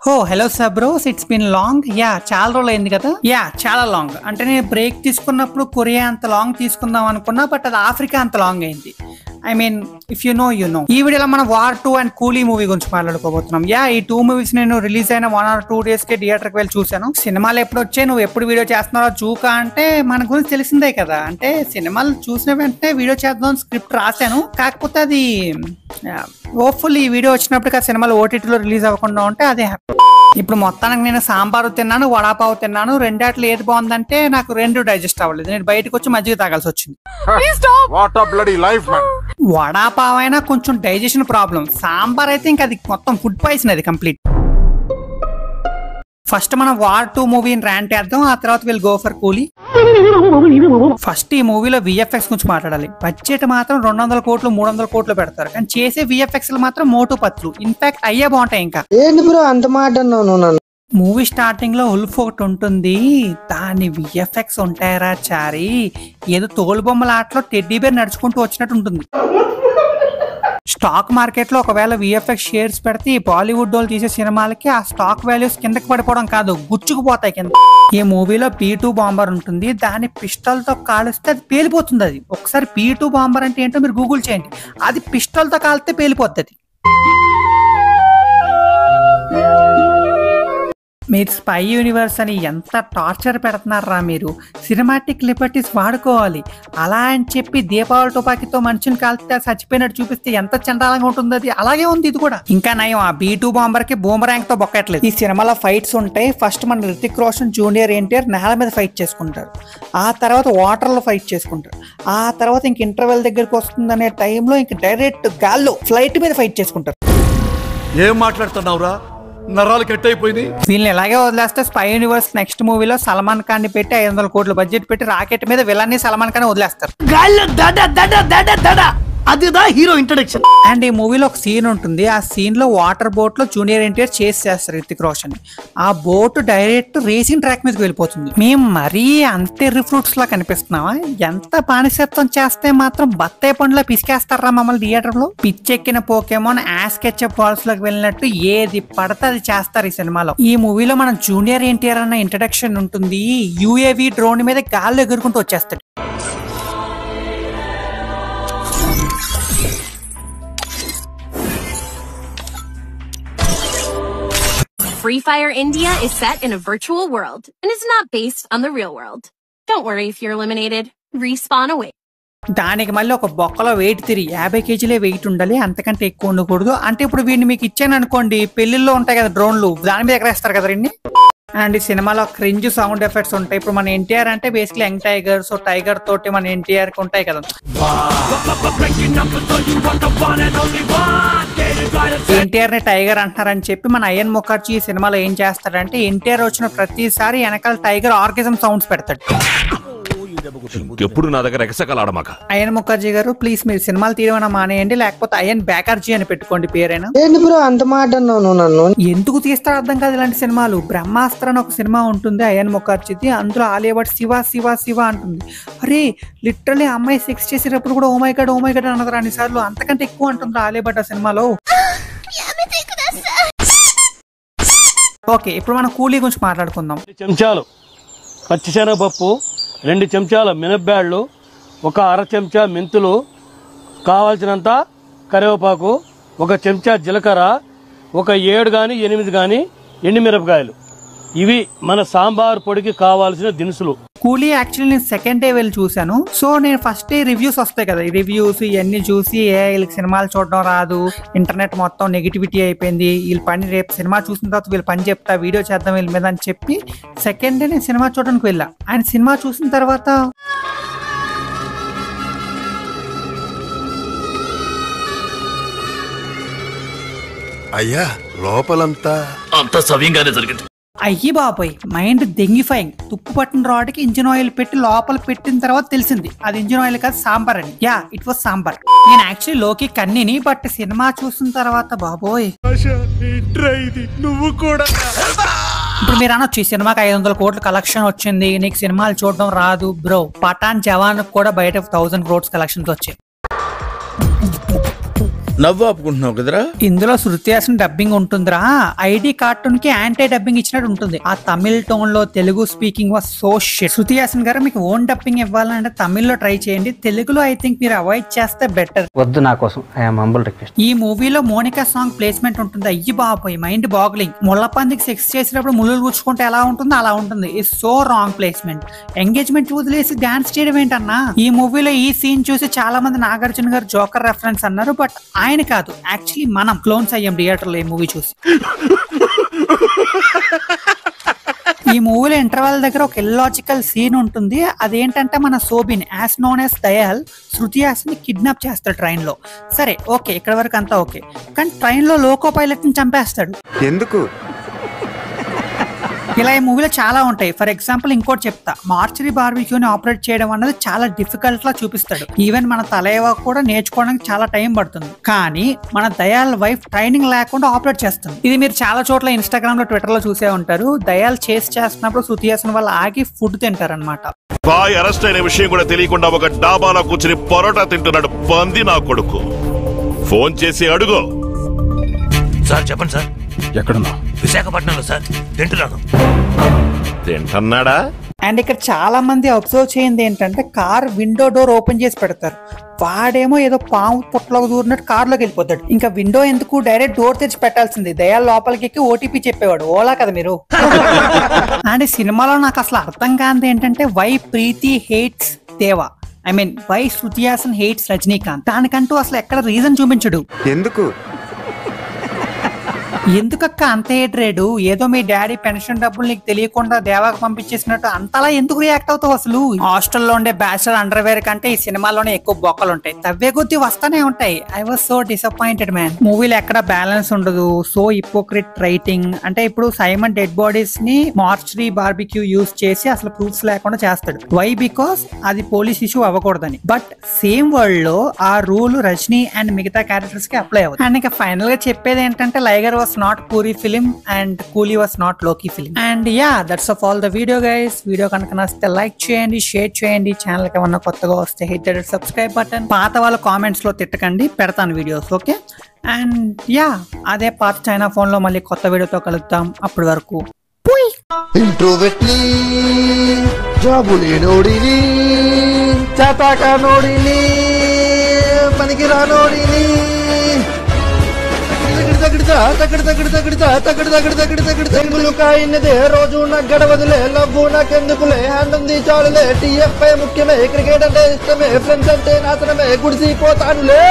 హో hello సబ్రోస్, it's been long. చాలా రోజులు అయింది కదా. చాలా లాంగ్ అంటే నేను బ్రేక్ తీసుకున్నప్పుడు కొరియా అంత లాంగ్ తీసుకుందాం అనుకున్నా, బట్ అది ఆఫ్రికా అంత లాంగ్ అయింది. I mean if you know you know. ఈ వీడియోలో మనం వార్ 2 అండ్ కూలీ మూవీ గురించి మాట్లాడుకోబోతున్నాం. ఈ 2 మూవీస్ నేను రిలీజ్ అయిన 1 or 2 days కి థియేటర్కి వెళ్ళి చూశాను. సినిమాలు ఎప్పుడు వచ్చాయి, నువ్వు ఎప్పుడు వీడియో చేస్తున్నారో చూకా అంటే మన గురించి తెలిసిందే కదా. అంటే సినిమాలు చూసిన వెంటనే వీడియో చేద్దాం స్క్రిప్ట్ రాశాను. కాకపోతే అది హోప్ఫుల్ ఈ వీడియో వచ్చినప్పటికీ ఆ సినిమాలు ఓటీటీలో రిలీజ్ అవ్వకుండా ఉంటే అదే హ్యాపీ. ఇప్పుడు మొత్తానికి నేను సాంబారు తిన్నాను, వడాపావు తిన్నాను. రెండాట్లు ఏది బాగుందంటే నాకు రెండు డైజెస్ట్ అవ్వలేదు. నేను బయటకు వచ్చి మజ్జిగ తాగాల్సి వచ్చింది. వడాపావు అయినా కొంచెం డైజెషన్ ప్రాబ్లం, సాంబార్ అయితే ఇంకా అది మొత్తం ఫుడ్ పాయిజన్, అది కంప్లీట్. ఫస్ట్ మనం వార్ 2 మూవీని ర్యాంట్ వేద్దాం, ఆ తర్వాత వీళ్ళు గో ఫర్ కూలీ. ఫస్ట్ ఈ మూవీలో విఎఫ్ఎక్స్ గురించి మాట్లాడాలి. బడ్జెట్ మాత్రం 200 కోట్లు 300 కోట్లు పెడతారు, కానీ చేసే విఎఫ్ఎక్స్ మాత్రం మోటు పత్లు. ఇన్ఫాక్ట్ అయ్యే బాగుంటాయి. ఇంకా అంత మాట మూవీ స్టార్టింగ్ లో ఉల్ఫ్ ఒకటి ఉంటుంది, దాని విఎఫ్ఎక్స్ ఉంటాయరా చారి, ఏదో తోలు బొమ్మల ఆటలో టెడ్డీ బేర్ నడుచుకుంటూ వచ్చినట్టు ఉంటుంది. స్టాక్ మార్కెట్ లో ఒకవేళ విఎఫ్ఎక్స్ షేర్స్ పెడితే ఈ బాలీవుడ్ వాళ్ళు తీసే సినిమాలకి ఆ స్టాక్ వాల్యూస్ కిందకి పడిపోవడం కాదు, గుచ్చుకుపోతాయి కింద. ఈ మూవీలో P2 బాంబర్ ఉంటుంది, దాని పిస్టల్ తో కాలిస్తే అది పేలిపోతుంది. అది ఒకసారి P2 బాంబర్ అంటే ఏంటో మీరు గూగుల్ చేయండి, అది పిస్టల్ తో కాలితే పేలిపోతుంది. మీరు స్పై యూనివర్స్ అని ఎంత టార్చర్ పెడుతున్నారా మీరు. సినిమాటిక్ లిబర్టీస్ వాడుకోవాలి. అలా అని చెప్పి దీపావళి తుపాకీతో మనుషుని కాల్తే చచ్చిపోయినట్టు చూపిస్తే ఎంత చండాలంగా ఉంటుంది. అది అలాగే ఉంది ఇది కూడా. ఇంకా నయం, ఆ B2 బాంబర్ కి బూమరాంగ్ తో బొక్కట్లేదు. ఈ సినిమాలో ఫైట్స్ ఉంటాయి. ఫస్ట్ మన రితిక్ రోషన్ జూనియర్ ఎన్టీఆర్ నేల మీద ఫైట్ చేసుకుంటారు, ఆ తర్వాత వాటర్ లో ఫైట్ చేసుకుంటారు, ఆ తర్వాత ఇంక ఇంటర్వెల్ దగ్గరకు వస్తుందనే టైంలో ఇంక డైరెక్ట్ గాల్లో ఫ్లైట్ మీద ఫైట్ చేసుకుంటారు. ఏం మాట్లాడుతున్నావురా, నరాలు కట్ అయిపోయింది. వీళ్ళని ఎలాగే వదిలేస్తే స్పై యూనివర్స్ నెక్స్ట్ మూవీలో సల్మాన్ ఖాన్ ని పెట్టి 500 కోట్ల బడ్జెట్ పెట్టి రాకెట్ మీద విలన్ని సల్మాన్ ఖాన్ వదిలేస్తారు. అదిదా హీరో ఇంట్రడక్షన్. అండ్ ఈ మూవీలో ఒక సీన్ ఉంటుంది, ఆ సీన్ లో వాటర్ బోట్ లో జూనియర్ ఎన్టీఆర్ చేస్ చేస్తారు రితిక్ రోషన్. ఆ బోట్ డైరెక్ట్ రేసింగ్ ట్రాక్ మీదకి వెళ్ళిపోతుంది. మేము మరీ అంతే ఫ్రూట్స్ లా కనిపిస్తున్నావా? ఎంత బానిసత్వం చేస్తే మాత్రం బత్తాయి పండులా పిసికేస్తారా మమ్మల్ని థియేటర్ లో? పిచ్చెక్కిన పోకేమోన్ యాస్ కెచప్ బాల్స్ లోకి వెళ్ళినట్టు ఏది పడితే అది చేస్తారు ఈ సినిమాలో. ఈ మూవీలో మనం జూనియర్ ఎన్టీఆర్ అన్న ఇంట్రడక్షన్ ఉంటుంది, UAV డ్రోన్ మీద గాల్లో ఎగురుకుంటూ వచ్చేస్తాడు. Free Fire India is set in a virtual world and is not based on the real world. Don't worry if you're eliminated. Respawn away. దానికి మళ్ళీ ఒక బొక్కలో వెయిట్ 50 kgs వెయిట్ ఉండాలి, అంతకంటే ఎక్కువ ఉండకూడదు. అంటే ఇప్పుడు వీడిని మీకు ఇచ్చాను అనుకోండి, పెళ్లిల్లో ఉంటాయి కదా డ్రోన్లు, దాని మీద ఎగరేస్తారు కదా రండి. అండ్ ఈ సినిమాలో క్రింజ్ సౌండ్ ఎఫెక్ట్స్ ఉంటాయి. ఇప్పుడు మన ఎన్టీఆర్ అంటే basically young tiger, so tiger తోటి మన ఎన్టీఆర్ కి ఉంటాయి కదా. ఎన్టీఆర్ ని టైగర్ అంటున్నారని చెప్పి మన అయ్యన్ ముఖర్జీ ఈ సినిమాలో ఏం చేస్తాడంటే, ఎన్టీఆర్ వచ్చిన ప్రతిసారి వెనకాల టైగర్ ఆర్గజం సౌండ్స్ పెడతాడు. ఎప్పుడు నా దగ్గర ఎగసకలాడమాక. అయ్యన్ ముఖర్జీ గారు ప్లీజ్ మీరు సినిమాలు తీయడం మానేయండి, లేకపోతే అయ్యన్ బ్యాకర్జీ అని పెట్టుకోండి పేరైనా. అంత మాట నన్ను ఎందుకు తీస్తారో అర్థం కాదు ఇలాంటి సినిమాలు. బ్రహ్మాస్త్ర అని ఒక సినిమా ఉంటుంది అయ్యన్ ముఖర్జీది, అందులో ఆలియా భట్ శివ శివ శివ అంటుంది. అరే లిటరలీ అమ్మాయి సెక్స్ చేసేటప్పుడు కూడా ఓ మై గాడ్ అన్నది అన్నిసార్లు, అంతకంటే ఎక్కువ అంటుంది ఆలియా భట్ ఆ సినిమాలో. ఓకే, ఇప్పుడు మనం కూలీ గురించి మాట్లాడుకుందాం. చెంచాలు పచ్చిశనగపప్పు, 2 చెంచాల మినప్పాళ్ళు, 1 అర చెంచా మెంతులు, కావాల్సినంత కరివేపాకు, 1 చెంచా జీలకర్ర, 7 గాని 8 గాని ఎండుమిరపకాయలు. ఇవి మన సాంబార్ పొడికి కావాల్సిన దినుసులు. కూలీ యాక్చువల్లీ నేను సెకండ్ డే వెళ్ళి చూశాను. సో నేను ఫస్ట్ డే రివ్యూస్ వస్తాయి కదా, ఈ రివ్యూస్ ఇవన్నీ చూసి వీళ్ళకి సినిమాలు చూడడం రాదు, ఇంటర్నెట్ మొత్తం నెగిటివిటీ అయిపోయింది, వీళ్ళ పని రేపు సినిమా చూసిన తర్వాత వీళ్ళ పని చెప్తా, వీడియో చేద్దాం వీళ్ళ మీద అని చెప్పి సెకండ్ డే నేను సినిమా చూడడానికి వెళ్ళా. ఆయన సినిమా చూసిన తర్వాత అయ్యా లోపలంతా అంత సవ్యంగానే జరిగింది. అయ్యి బాబాయ్ మైండ్ దెంగిఫైయింగ్. తుప్పు పట్టిన రాడ్కి ఇంజిన్ ఆయిల్ పెట్టి లోపల పెట్టిన తర్వాత తెలిసింది అది ఇంజిన్ ఆయిల్ కాదు సాంబార్ అని. It was sambar. నేను యాక్చువల్లీ లోకి కన్నీని, బట్ సినిమా చూసిన తర్వాత బాబోయ్ నువ్వు కూడా. ఇప్పుడు మీరు అనొచ్చు ఈ సినిమాకి 500 కోట్ల కలెక్షన్ వచ్చింది, నీకు సినిమాలు చూడడం రాదు బ్రో. పఠాన్ జవాన్ కూడా బయట 1000 crores కలెక్షన్స్ వచ్చాయి. నవ్వు ఆపుకుంటున్నావు కదరా. ఇందులో శృతి హాసన్ డబ్బింగ్ ఉంటుందిరా. ఐడి కార్టూన్ కి యాంటీ డబ్బింగ్ ఇచ్చినట్టు ఉంటుంది. ఆ తమిళ్ టోన్ లో Telugu speaking was so shit. Shruti Haasan గారు మీకు ఓన్ డబ్బింగ్ ఇవ్వాలంటే తమిళ్లో ట్రై చేయండి. తెలుగులో ఐ థింక్ మీరు అవాయిడ్ చేస్తే బెటర్. వద్దు నా కోసం, ఐఎమ్ హంబుల్ రిక్వెస్ట్. ఈ మూవీలో మోనికా సాంగ్ ప్లేస్మెంట్ ఉంటుంది. అయ్యి బాబోయ్, మైండ్ బాగ్లింగ్. ముళ్ళపందికి సెక్స్ చేసినప్పుడు ముళ్ళు గుచ్చుకుంటే ఎలా ఉంటుందో అలా ఉంటుంది. It's so wrong placement. Engagement వదిలేసి డాన్స్ చేయడం ఏంటన్నా. ఈ మూవీలో ఈ సీన్ చూసి చాలా మంది నాగార్జున గారు జోకర్ రెఫరెన్స్ అన్నారు. బట్ ఆయన కాదు, యాక్చువల్లీ మనం క్లోన్స్ అయ్యాం థియేటర్ లో ఈ మూవీ చూసి. ఈ మూవీలో ఇంటర్వెల్ దగ్గర ఒక ఇల్లాజికల్ సీన్ ఉంటుంది. అదేంటంటే మన సోబిన్ as known as Dayal Shruti Haasan kidnap చేస్తాడు ట్రైన్ లో. సరే ఓకే, ఇక్కడ వరకు అంతా ఓకే. కానీ ట్రైన్ లో లోకో పైలట్ ని చంపేస్తాడు. ఎందుకు? ఇలా ఈ మూవీలో చాలా ఉంటాయి. ఫర్ ఎగ్జాంపుల్ ఇంకోటి చెప్తా, మార్చరీ బార్బిక్యూని ఆపరేట్ చేయడం అన్నది చాలా డిఫికల్ట్ లా చూపిస్తాడు. ఈవెన్ మన తలైవా కూడా నేర్చుకోవడానికి చాలా టైం పడుతుంది. కానీ మన దయాల్ వైఫ్ ట్రైనింగ్ లేకుండా ఆపరేట్ చేస్తుంది. ఇది మీరు చాలా చోట్ల ఇన్స్టాగ్రామ్ లో ట్విట్టర్ లో చూసే ఉంటారు. దయాల్ చేస్తున్నప్పుడు శృతి హాసన్ వాళ్ళు ఆగి ఫుడ్ తింటారనమాట. బాయ్ అరెస్ట్ అయిన విషయం కూడా తెలియకుండా ఒక డాబాలో కూర్చుని పరోటా తింటున్నాడు పంది నా కొడుకు. ఫోన్ చేసి అడుగు. సార్ చెప్పండి సార్. ఎక్కడున్నా? విశాఖపట్నంలో సార్. తింటున్నాడా? అండ్ ఇక్కడ చాలా మంది అబ్జర్వ్ చేయింది ఏంటంటే కార్ విండో డోర్ ఓపెన్ చేసి పెడతారు. వాడేమో ఏదో పాము పుట్టలోకి దూరినట్టు కార్లోకి వెళ్ళిపోతాడు. ఇంకా విండో ఎందుకు, డైరెక్ట్ డోర్ తెచ్చి పెట్టాల్సింది. దయాల్ లోపలికి ఎక్కి ఓటీపీ చెప్పేవాడు. ఓలా కదా మీరు. అండ్ ఈ సినిమాలో నాకు అసలు అర్థం కానిది ఏంటంటే why Preethi hates Deva. I mean why Shruti Haasan hates Rajinikanth. దానికంటూ అసలు ఎక్కడ రీజన్ చూపించడు. ఎందుకు? ఎందుకక్క అంత ఏట్రేడు? ఏదో మీ డాడీ పెన్షన్ డబ్బులు నీకు తెలియకుండా దేవాకు పంపించేసినట్టు అంతలా ఎందుకు రియాక్ట్ అవుతావు అసలు? హాస్టల్లో ఉండే బ్యాచిలర్ అండర్వేర్ కంటే ఈ సినిమాలోనే ఎక్కువ బొక్కలు ఉంటాయి. తవ్వే కొద్దీ వస్తానే ఉంటాయి. I was so disappointed man. మూవీలో ఎక్కడ బ్యాలెన్స్ ఉండదు. So hypocrite writing. అంటే ఇప్పుడు సైమన్ డెడ్ బాడీస్ ని మార్చరీ బార్బిక్యూ యూజ్ చేసి అసలు ప్రూఫ్స్ లేకుండా చేస్తాడు. వై? బికాస్ అది పోలీస్ ఇష్యూ అవ్వకూడదని. బట్ సేమ్ వరల్డ్ లో ఆ రూల్ రజనీ అండ్ మిగతా క్యారెక్టర్స్ కి అప్లై అవుతుంది. అండ్ ఇంకా ఫైనల్ గా చెప్పేది ఏంటంటే Liger was not Puri film and Coolie was not Loki film. And yeah, that's of all the video guys. Video కనుక నచ్చితే లైక్ చేయండి, షేర్ చేయండి. ఛానల్ కి ఏమన్నా కొత్తగా వస్తే హిట్ దట్ సబ్స్క్రైబ్ బటన్. పాత వాళ్ళ కామెంట్స్ లో తిట్టకండి, పెడతాను వీడియోస్. ఓకే. అండ్ యా, అదే పాత చైనా ఫోన్ లో మళ్ళీ కొత్త వీడియోతో కలుద్దాం. అప్పటి వరకు ఇంట్రోవర్ట్ని జాబులే నోడిని చాతాక నోడిని పనికి రా నోడిని రోజు నాకు గడవదులే లవ్వు నాకెందుకులే హ్యాండ్ చాలులే టీఎఫ్ఐ ముఖ్యమే క్రికెట్ అంటే ఇష్టమే ఫ్రెండ్స్ అంటే నాశనమే గుడిసిపోతానులే.